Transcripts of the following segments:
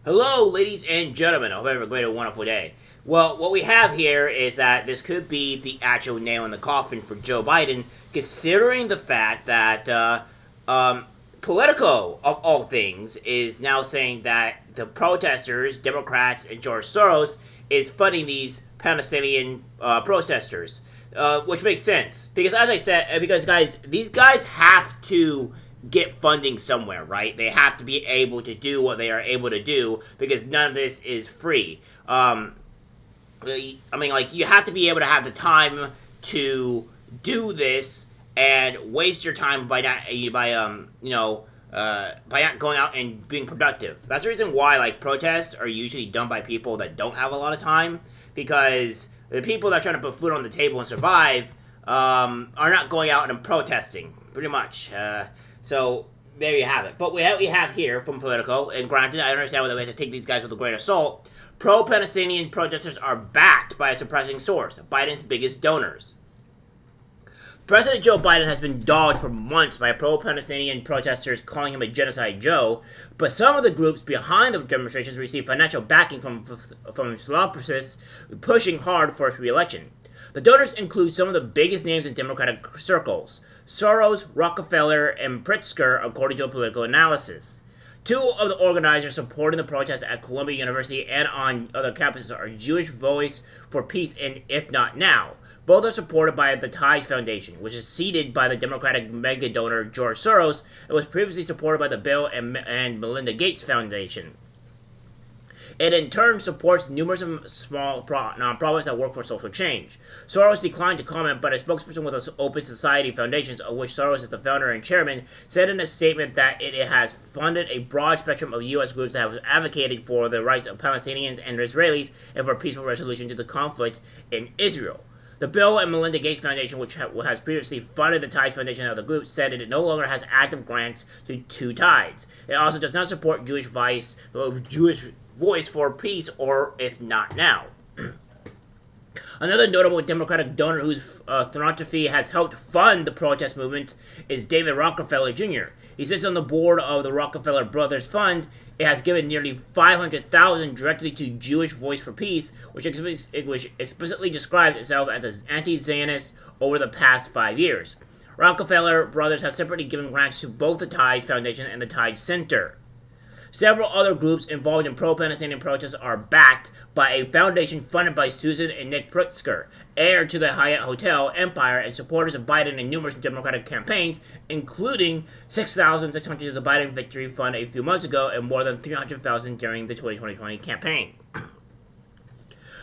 Hello, ladies and gentlemen. I hope you have a great and wonderful day. Well, what we have here is that this could be the actual nail in the coffin for Joe Biden, considering the fact that Politico, of all things, is now saying that the protesters, Democrats, and George Soros is funding these Palestinian protesters, which makes sense because, as I said, because guys, these guys have to get funding somewhere, right? They have to be able to do what they are able to do because none of this is free. I mean, like, you have to be able to have the time to do this and waste your time by not by not going out and being productive. That's the reason why like protests are usually done by people that don't have a lot of time, because the people that are trying to put food on the table and survive are not going out and protesting, pretty much. So there you have it. But what we have here from Politico, and granted, I understand why we have to take these guys with a grain of salt. Pro-Palestinian protesters are backed by a surprising source, Biden's biggest donors. President Joe Biden has been dogged for months by pro-Palestinian protesters calling him a genocide Joe, but some of the groups behind the demonstrations receive financial backing from philanthropists pushing hard for his re-election. The donors include some of the biggest names in Democratic circles: Soros, Rockefeller, and Pritzker, according to a Political analysis. Two of the organizers supporting the protests at Columbia University and on other campuses are Jewish Voice for Peace and If Not Now. Both are supported by the Ties Foundation, which is seeded by the Democratic mega donor George Soros and was previously supported by the Bill and Melinda Gates Foundation. It in turn supports numerous small nonprofits that work for social change. Soros declined to comment, but a spokesperson with the Open Society Foundations, of which Soros is the founder and chairman, said in a statement that it has funded a broad spectrum of U.S. groups that have advocated for the rights of Palestinians and Israelis and for a peaceful resolution to the conflict in Israel. The Bill and Melinda Gates Foundation, which has previously funded the Tides Foundation and other groups, said it no longer has active grants to Tides. It also does not support Jewish Voice for Peace or If Not Now. Another notable Democratic donor whose philanthropy has helped fund the protest movement is David Rockefeller Jr. He sits on the board of the Rockefeller Brothers Fund. It has given nearly $500,000 directly to Jewish Voice for Peace, which explicitly describes itself as an anti-Zionist over the past 5 years. Rockefeller Brothers have separately given grants to both the Tides Foundation and the Tides Center. Several other groups involved in pro-Palestinian protests are backed by a foundation funded by Susan and Nick Pritzker, heir to the Hyatt Hotel empire and supporters of Biden in numerous Democratic campaigns, including $6,600 to the Biden Victory Fund a few months ago and more than $300,000 during the 2020 campaign.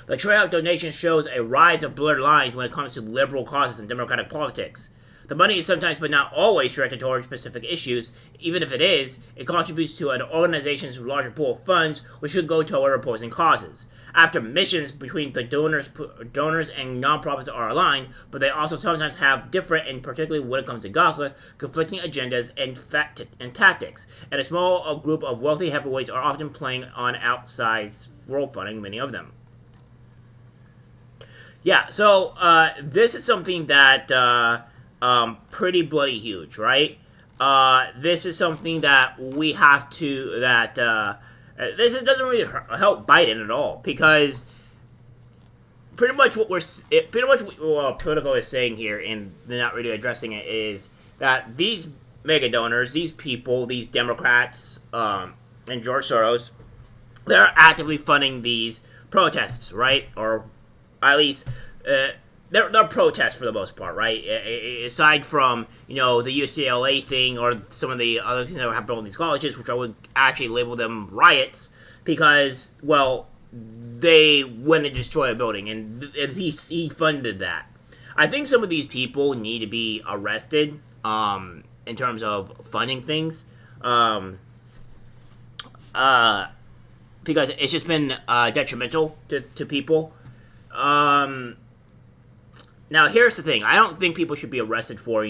The trail of donations shows a rise of blurred lines when it comes to liberal causes in Democratic politics. The money is sometimes but not always directed towards specific issues. Even if it is, it contributes to an organization's larger pool of funds, which should go toward opposing causes. After missions between the donors and nonprofits are aligned, but they also sometimes have different, and particularly when it comes to Gaza, conflicting agendas and tactics. And a small group of wealthy heavyweights are often playing on outsized role funding, many of them. Yeah, so this is something that pretty bloody huge, right? This is something that we have to this doesn't really help Biden at all, because pretty much what Politico is saying here, and they're not really addressing it, is that these mega donors, these people, these Democrats, and George Soros, they're actively funding these protests, right? Or at least they're protests for the most part, right? Aside from, the UCLA thing or some of the other things that happen in these colleges, which I would actually label them riots, because, well, they went and destroyed a building, and he funded that. I think some of these people need to be arrested in terms of funding things, because it's just been detrimental to people. Now, here's the thing. I don't think people should be arrested for,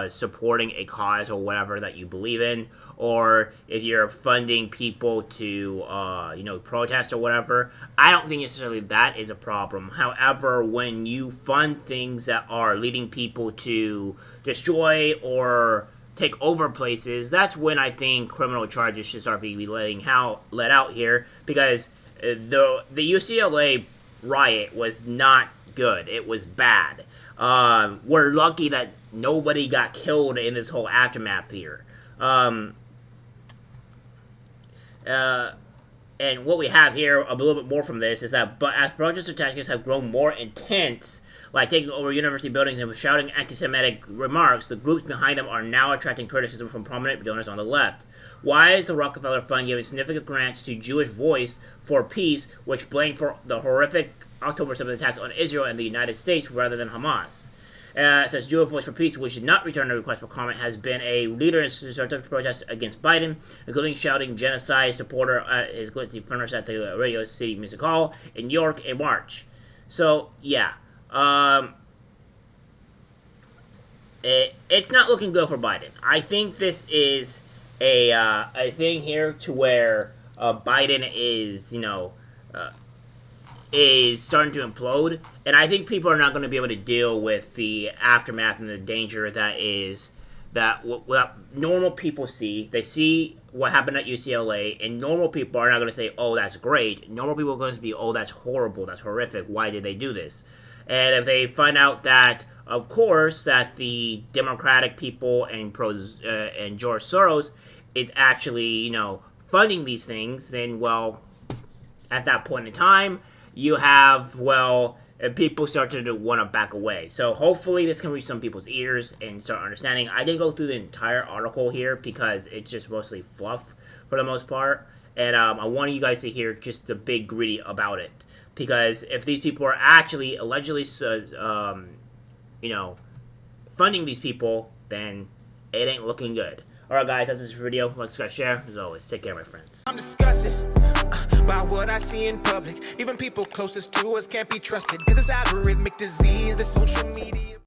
supporting a cause or whatever that you believe in, or if you're funding people to, protest or whatever. I don't think necessarily that is a problem. However, when you fund things that are leading people to destroy or take over places, that's when I think criminal charges should start being let out here, because the UCLA riot was not good. It was bad. We're lucky that nobody got killed in this whole aftermath here. And what we have here, a little bit more from this, is that but as protest tactics have grown more intense, like taking over university buildings and shouting anti-Semitic remarks, the groups behind them are now attracting criticism from prominent donors on the left. Why is the Rockefeller Fund giving significant grants to Jewish Voice for Peace, which blamed for the horrific October 7th attacks on Israel and the United States rather than Hamas? Says Jewish Voice for Peace, which did not return a request for comment, has been a leader in certain protests against Biden, including shouting genocide supporter at his glitzy furnace at the Radio City Music Hall in New York in March. So, yeah. It's not looking good for Biden. I think this is a thing here to where Biden is, is starting to implode, and I think people are not going to be able to deal with the aftermath and the danger that what normal people see. They see what happened at UCLA, and normal people are not going to say, "Oh, that's great." Normal people are going to be, "Oh, that's horrible. That's horrific. Why did they do this?" And if they find out that, of course, that the Democratic people and George Soros is actually, funding these things, then, well, at that point in time, you have, people start to want to back away. So hopefully this can reach some people's ears and start understanding. I didn't go through the entire article here because it's just mostly fluff for the most part. And I wanted you guys to hear just the big gritty about it. Because if these people are actually allegedly, funding these people, then it ain't looking good. Alright guys, that's this video. Like, subscribe, share. As always, take care, my friends. I'm disgusted by what I see in public. Even people closest to us can't be trusted. Cause it's algorithmic disease, the social media.